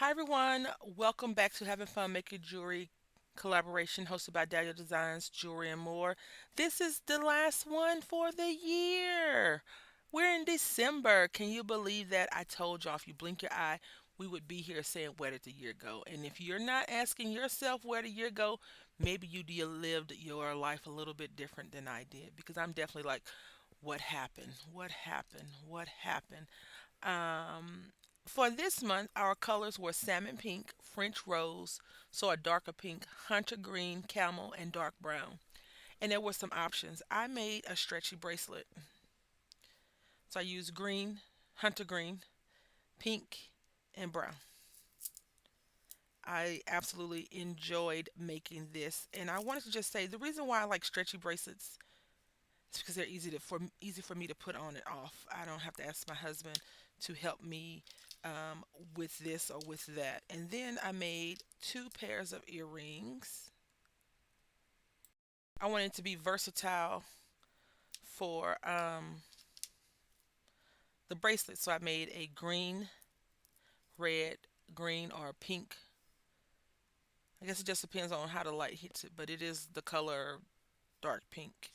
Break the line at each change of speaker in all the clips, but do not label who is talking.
Hi everyone, welcome back to Having Fun Making Jewelry collaboration hosted by Dahlia Designs, Jewelry and More. This is the last one for the year. We're in December. Can you believe that? I told y'all if you blink your eye, we would be here saying where did the year go? And if you're not asking yourself where the year go, maybe lived your life a little bit different than I did because I'm definitely like, what happened? What happened? What happened? Um, for this month, our colors were salmon pink, French rose, so a darker pink, hunter green, camel, and dark brown. And there were some options. I made a stretchy bracelet. So I used green, hunter green, pink, and brown. I absolutely enjoyed making this. And I wanted to just say the reason why I like stretchy bracelets is because they're easy for me to put on and off. I don't have to ask my husband to help me um, with this or with that. And then I made two pairs of earrings. I wanted to be versatile for the bracelet, so I made a green, red, green, or pink. I guess it just depends on how the light hits it, but it is the color dark pink.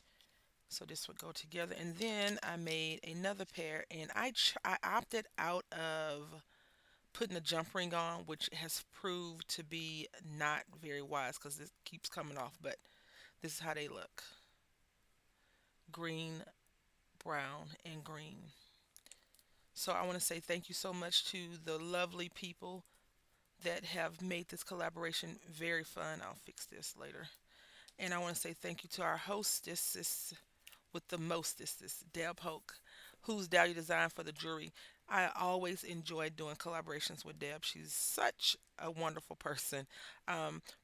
So this would go together. And then I made another pair, and I opted out of putting a jump ring on, which has proved to be not very wise because it keeps coming off. But this is how they look: green, brown, and green. So I want to say thank you so much to the lovely people that have made this collaboration very fun. I'll fix this later. And I want to say thank you to our hostess with the mostest, Deb Hoke, who's Dahlia Design for the jewelry. I always enjoy doing collaborations with Deb. She's such a wonderful person.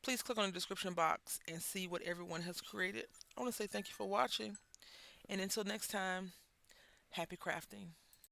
Please click on the description box and see what everyone has created. I want to say thank you for watching. And until next time, happy crafting.